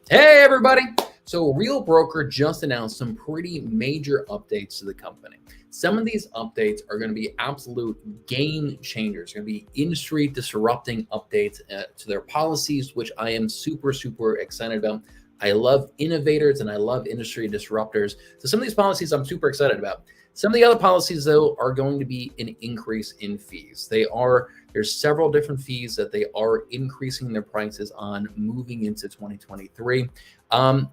Hey, everybody. So, Real Broker just announced some pretty major updates to the company. Some of these updates are going to be absolute game changers, going to be industry disrupting updates to their policies, which I am super, super excited about. I love innovators and I love industry disruptors. So, some of these policies I'm super excited about. Some of the other policies, though, are going to be an increase in fees. There's several different fees that they are increasing their prices on moving into 2023,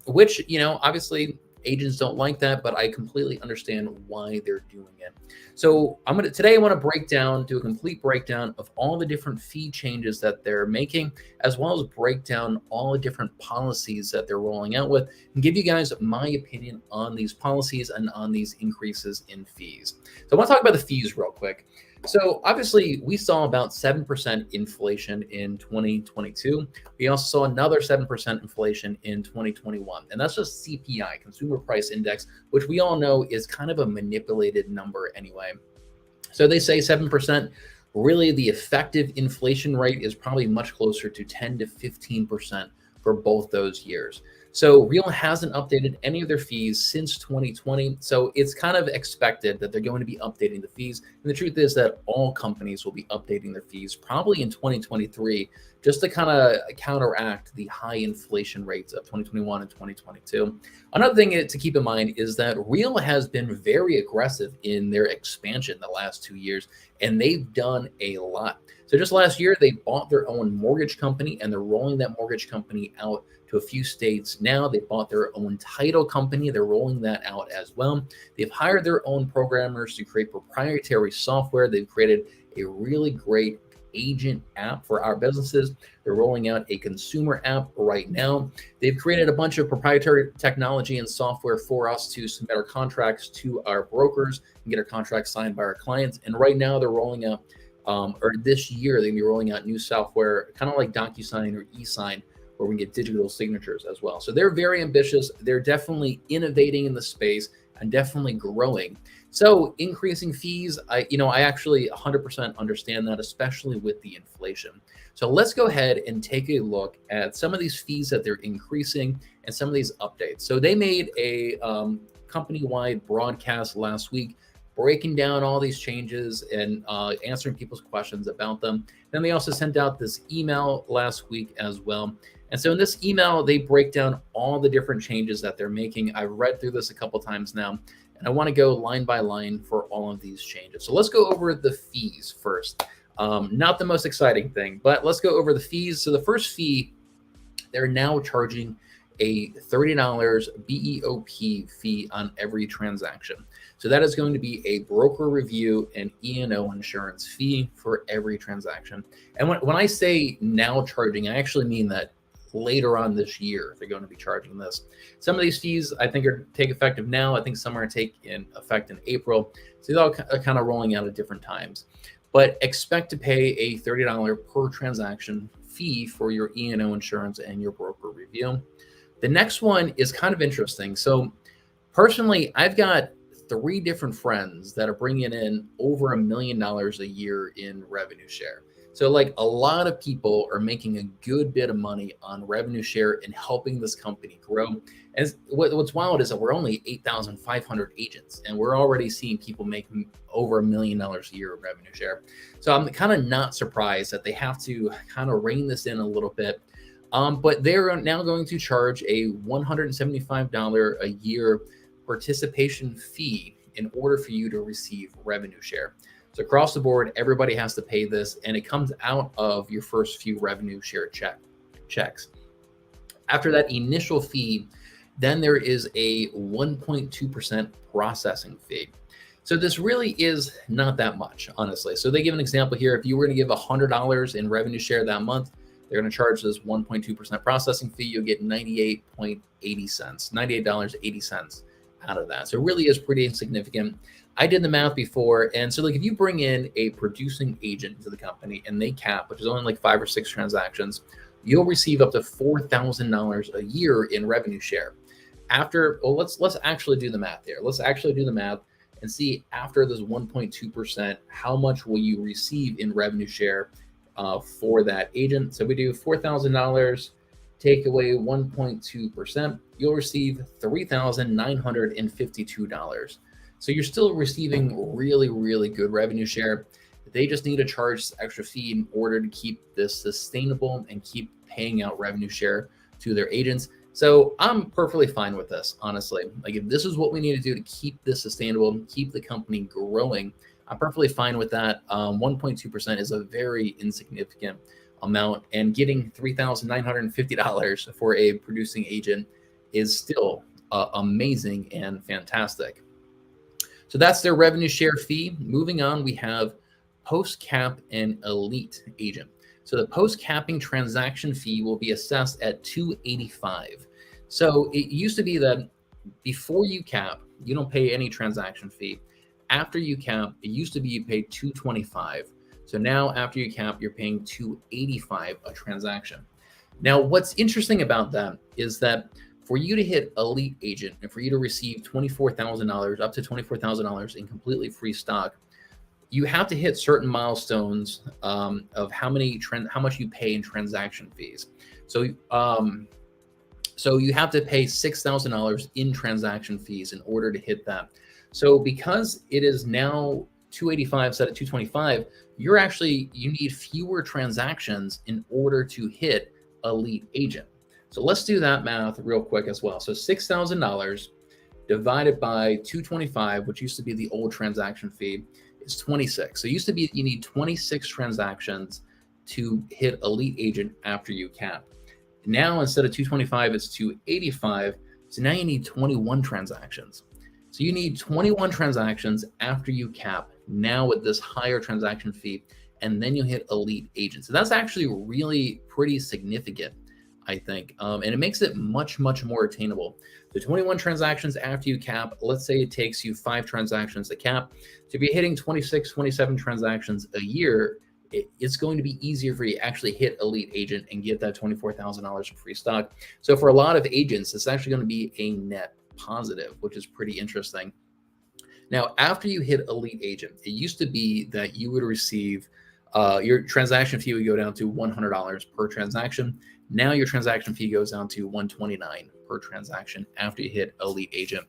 which, obviously agents don't like that, but I completely understand why they're doing it. So today I want to do a complete breakdown of all the different fee changes that they're making, as well as break down all the different policies that they're rolling out with, and give you guys my opinion on these policies and on these increases in fees. So I want to talk about the fees real quick. So obviously, we saw about 7% inflation in 2022. We also saw another 7% inflation in 2021. And that's just CPI, Consumer Price Index, which we all know is kind of a manipulated number anyway. So they say 7%. Really, the effective inflation rate is probably much closer to 10 to 15% for both those years. So Real hasn't updated any of their fees since 2020. So it's kind of expected that they're going to be updating the fees. And the truth is that all companies will be updating their fees probably in 2023, just to kind of counteract the high inflation rates of 2021 and 2022. Another thing to keep in mind is that Real has been very aggressive in their expansion the last 2 years, and they've done a lot. So just last year, they bought their own mortgage company, and they're rolling that mortgage company out to a few states now. They bought their own title company. They're rolling that out as well. They've hired their own programmers to create proprietary software. They've created a really great agent app for our businesses. They're rolling out a consumer app right now. They've created a bunch of proprietary technology and software for us to submit our contracts to our brokers and get our contracts signed by our clients. And right now they're rolling out, or this year, they're going to be rolling out new software, kind of like DocuSign or eSign, where we can get digital signatures as well. So they're very ambitious. They're definitely innovating in the space and definitely growing. So increasing fees, I actually 100% understand that, especially with the inflation. So let's go ahead and take a look at some of these fees that they're increasing and some of these updates. So they made a company-wide broadcast last week, breaking down all these changes and answering people's questions about them. Then they also sent out this email last week as well. And so in this email, they break down all the different changes that they're making. I've read through this a couple times now, and I want to go line by line for all of these changes. So let's go over the fees first. Not the most exciting thing, but let's go over the fees. So the first fee, they're now charging a $30 BEOP fee on every transaction. So that is going to be a broker review and E&O insurance fee for every transaction. And when I say now charging, I actually mean that later on this year they're going to be charging this. Some of these fees I think are take effective now. I think some are take in effect in April. So they're all kind of rolling out at different times. But expect to pay a $30 per transaction fee for your E&O insurance and your broker review. The next one is kind of interesting. So personally, I've got 3 different friends that are bringing in over $1 million a year in revenue share. So like a lot of people are making a good bit of money on revenue share and helping this company grow. And what's wild is that we're only 8,500 agents, and we're already seeing people make over $1 million a year of revenue share. So I'm kind of not surprised that they have to kind of rein this in a little bit. But they're now going to charge a $175 a year participation fee in order for you to receive revenue share. So across the board, everybody has to pay this, and it comes out of your first few revenue share checks. After that initial fee, then there is a 1.2% processing fee. So this really is not that much, honestly. So they give an example here. If you were going to give $100 in revenue share that month, they're going to charge this 1.2% processing fee. You'll get 98.80 cents, $98.80 out of that. So it really is pretty insignificant. I did the math before. And so like if you bring in a producing agent into the company and they cap, which is only like 5 or 6 transactions, you'll receive up to $4,000 a year in revenue share. Let's actually do the math here. Let's actually do the math and see after this 1.2%, how much will you receive in revenue share for that agent. So we do $4,000 take away 1.2%, you'll receive $3,952. So you're still receiving really, really good revenue share. They just need to charge this extra fee in order to keep this sustainable and keep paying out revenue share to their agents. So I'm perfectly fine with this, honestly. Like if this is what we need to do to keep this sustainable, keep the company growing, I'm perfectly fine with that. 1.2% is a very insignificant amount, and getting $3,950 for a producing agent is still amazing and fantastic. So that's their revenue share fee. Moving on, we have post-cap and elite agent. So the post-capping transaction fee will be assessed at $285. So it used to be that before you cap, you don't pay any transaction fee. After you cap, it used to be you paid $225. So now after you cap, you're paying $285 a transaction. Now, what's interesting about that is that for you to hit elite agent and for you to receive $24,000, up to $24,000 in completely free stock, you have to hit certain milestones of how much you pay in transaction fees. So, so you have to pay $6,000 in transaction fees in order to hit that. So because it is now 285 set at 225, you need fewer transactions in order to hit elite agent. So let's do that math real quick as well. So $6,000 divided by 225, which used to be the old transaction fee, is 26. So it used to be you need 26 transactions to hit elite agent after you cap. Now instead of 225, it's 285. So now you need 21 transactions. So you need 21 transactions after you cap, now with this higher transaction fee, and then you hit elite agent. So that's actually really pretty significant, I think. And it makes it much, much more attainable. The 21 transactions after you cap, let's say it takes you 5 transactions to cap. So if you're hitting 26, 27 transactions a year, it's going to be easier for you to actually hit elite agent and get that $24,000 in free stock. So for a lot of agents, it's actually going to be a net positive, which is pretty interesting. Now, after you hit elite agent, it used to be that you would receive your transaction fee would go down to $100 per transaction. Now your transaction fee goes down to $129 per transaction after you hit elite agent.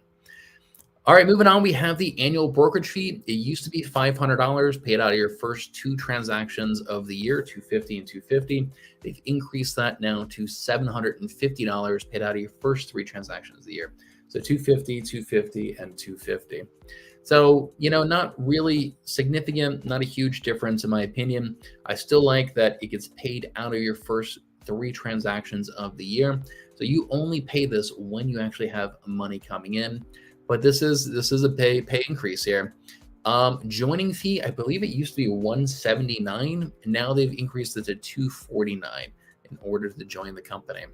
All right, moving on, we have the annual brokerage fee. It used to be $500 paid out of your first 2 transactions of the year, $250 and $250. They've increased that now to $750 paid out of your first 3 transactions of the year. So $250, $250, and $250. So, not really significant, not a huge difference in my opinion. I still like that it gets paid out of your first 3 transactions of the year. So you only pay this when you actually have money coming in. But this is a pay increase here. Joining fee, I believe it used to be $179. And now they've increased it to $249 in order to join the company.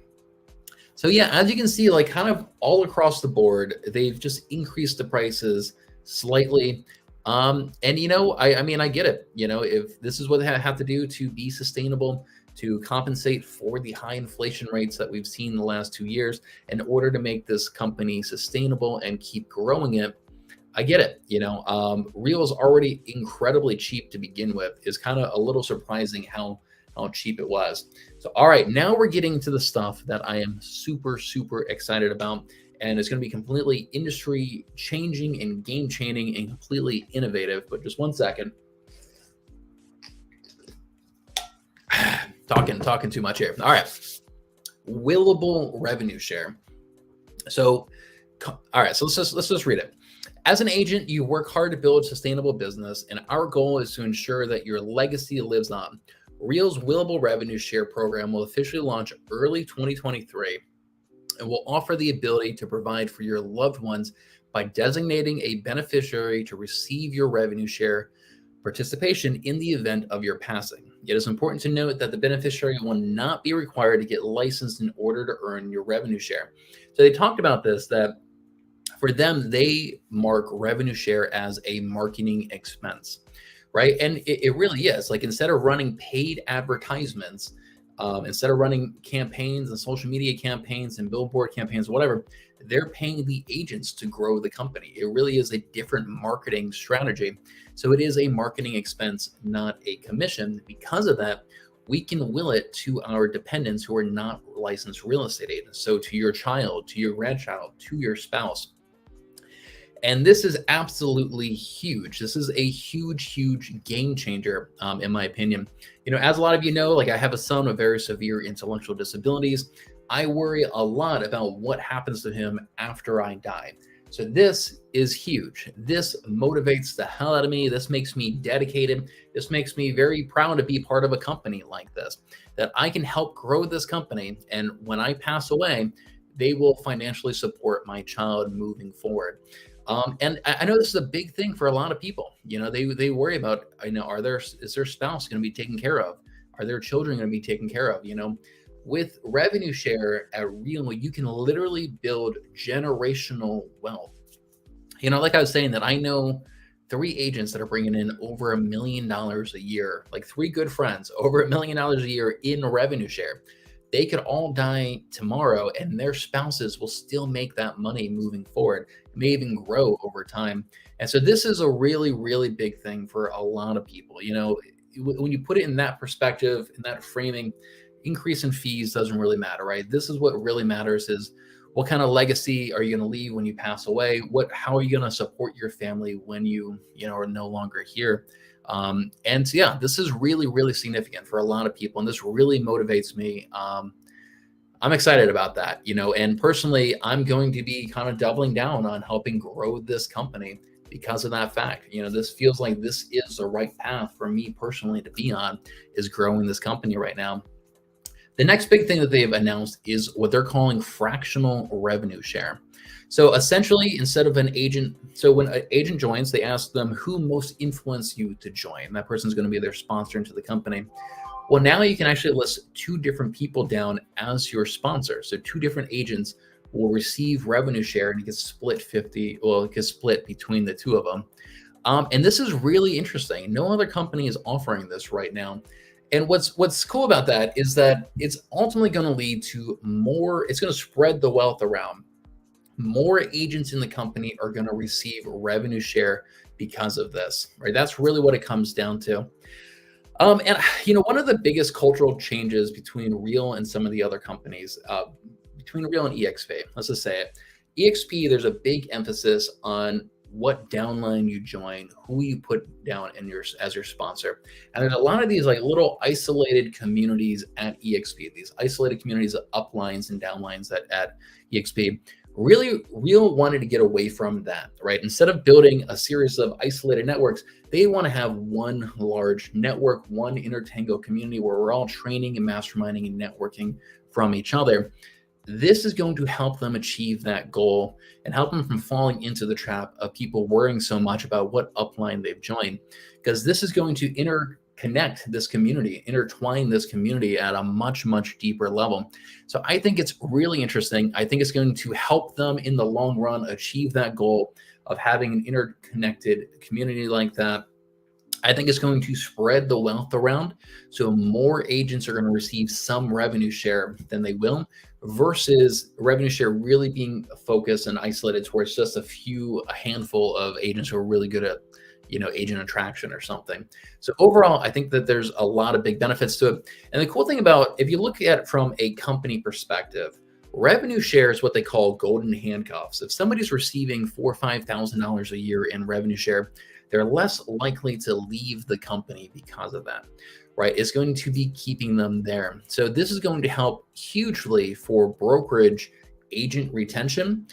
So yeah, as you can see, like kind of all across the board, they've just increased the prices slightly. And I mean, I get it. If this is what they have to do to be sustainable, to compensate for the high inflation rates that we've seen in the last 2 years, in order to make this company sustainable and keep growing it, I get it. Real is already incredibly cheap to begin with. Is kind of a little surprising how cheap it was. So, all right, now we're getting to the stuff that I am super, super excited about. And it's going to be completely industry changing and game changing and completely innovative. But just one second. Talking too much here. All right. Willable revenue share. So, all right. So let's just read it. As an agent, you work hard to build a sustainable business, and our goal is to ensure that your legacy lives on. Real's Willable revenue share program will officially launch early 2023 and will offer the ability to provide for your loved ones by designating a beneficiary to receive your revenue share participation in the event of your passing. It is important to note that the beneficiary will not be required to get licensed in order to earn your revenue share. So they talked about this, that for them, they mark revenue share as a marketing expense, right? And it really is. Like, instead of running paid advertisements, instead of running campaigns and social media campaigns and billboard campaigns, whatever, they're paying the agents to grow the company. It really is a different marketing strategy. So it is a marketing expense, not a commission. Because of that, we can will it to our dependents who are not licensed real estate agents. So to your child, to your grandchild, to your spouse. And this is absolutely huge. This is a huge, huge game changer, in my opinion. As a lot of you know, like I have a son with very severe intellectual disabilities. I worry a lot about what happens to him after I die. So this is huge. This motivates the hell out of me. This makes me dedicated. This makes me very proud to be part of a company like this, that I can help grow this company. And when I pass away, they will financially support my child moving forward. And I know this is a big thing for a lot of people. They worry about, is their spouse going to be taken care of? Are their children going to be taken care of? With revenue share at Real, you can literally build generational wealth. Like I was saying, that I know 3 agents that are bringing in over $1 million a year, like 3 good friends, over $1 million a year in revenue share. They could all die tomorrow and their spouses will still make that money moving forward. It may even grow over time. And so this is a really, really big thing for a lot of people. When you put it in that perspective, in that framing, increase in fees doesn't really matter, right? This is what really matters, is what kind of legacy are you going to leave when you pass away? How are you going to support your family when you are no longer here? And so, yeah, this is really, really significant for a lot of people. And this really motivates me. I'm excited about that, and personally, I'm going to be kind of doubling down on helping grow this company because of that fact. This feels like this is the right path for me personally to be on, is growing this company right now. The next big thing that they've announced is what they're calling fractional revenue share. So essentially, instead of an agent, so when an agent joins, they ask them who most influenced you to join. That person's going to be their sponsor into the company. Well, now you can actually list 2 different people down as your sponsor. So 2 different agents will receive revenue share, and it gets split it gets split between the 2 of them. And this is really interesting. No other company is offering this right now. And what's cool about that is that it's ultimately going to lead to it's going to spread the wealth around. More agents in the company are going to receive revenue share because of this, right? That's really what it comes down to. And one of the biggest cultural changes between Real and some of the other companies, between Real and EXP, let's just say it. EXP, there's a big emphasis on what downline you join, who you put down as your sponsor. And there's a lot of these like little isolated communities at EXP, these isolated communities of uplines and downlines at EXP. Really, Real wanted to get away from that, right? Instead of building a series of isolated networks, they want to have one large network, one intertangled community where we're all training and masterminding and networking from each other. This is going to help them achieve that goal and help them from falling into the trap of people worrying so much about what upline they've joined, because this is going to interconnect this community, intertwine this community at a much, much deeper level. So I think it's really interesting. I think it's going to help them in the long run achieve that goal of having an interconnected community like that. I think it's going to spread the wealth around. So more agents are going to receive some revenue share than they will, versus revenue share really being focused and isolated towards just a handful of agents who are really good at, agent attraction or something. So overall, I think that there's a lot of big benefits to it. And the cool thing about, if you look at it from a company perspective, revenue share is what they call golden handcuffs. If somebody's receiving $4,000 or $5,000 a year in revenue share, they're less likely to leave the company because of that, right? It's going to be keeping them there. So this is going to help hugely for brokerage agent retention.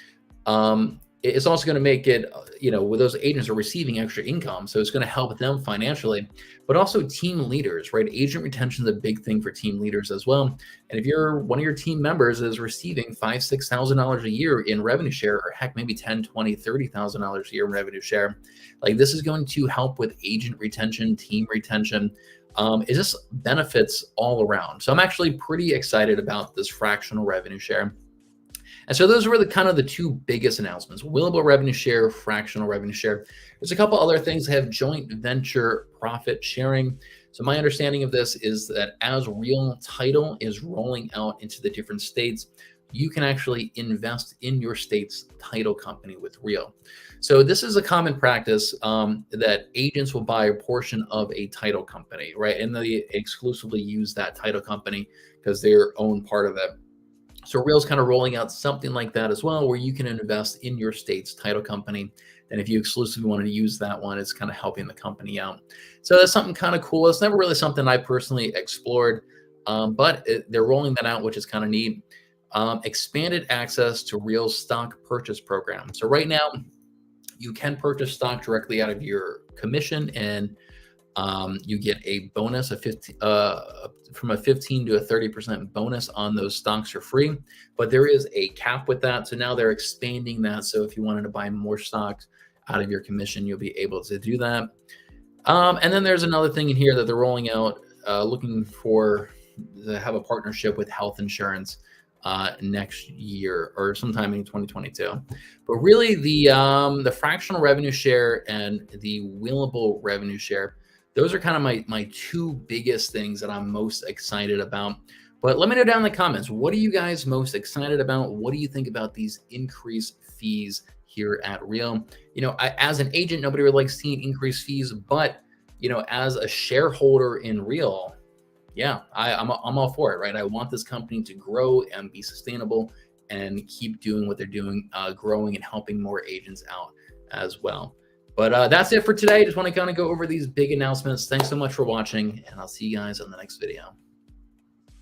It's also going to make it, with those agents are receiving extra income. So it's going to help them financially, but also team leaders, right? Agent retention is a big thing for team leaders as well. And if one of your team members is receiving $5,000, $6,000 a year in revenue share, or heck, maybe $10,000, $20,000, $30,000 a year in revenue share, like this is going to help with agent retention, team retention. It just benefits all around. So I'm actually pretty excited about this fractional revenue share. And so those were the 2 biggest announcements: Willable revenue share, fractional revenue share. There's a couple other things that have joint venture profit sharing. So my understanding of this is that as Real Title is rolling out into the different states, you can actually invest in your state's title company with Real. So this is a common practice that agents will buy a portion of a title company, right? And they exclusively use that title company because they're own part of it. So Real's kind of rolling out something like that as well, where you can invest in your state's title company. And if you exclusively wanted to use that one, it's kind of helping the company out. So that's something kind of cool. It's never really something I personally explored, but they're rolling that out, which is kind of neat. Expanded access to Real's stock purchase program. So right now, you can purchase stock directly out of your commission, and you get a bonus of 15, from a 15 to a 30% bonus on those stocks for free. But there is a cap with that. So now they're expanding that. So if you wanted to buy more stocks out of your commission, you'll be able to do that. And then there's another thing in here that they're rolling out, looking for to have a partnership with health insurance next year or sometime in 2022. But really the fractional revenue share and the willable revenue share, those are kind of my two biggest things that I'm most excited about. But let me know down in the comments, what are you guys most excited about? What do you think about these increased fees here at Real? You know, as an agent, nobody would like seeing increased fees, but you know, as a shareholder in Real, yeah, I'm all for it, right? I want this company to grow and be sustainable and keep doing what they're doing, growing and helping more agents out as well. But that's it for today. Just want to kind of go over these big announcements. Thanks so much for watching, and I'll see you guys on the next video.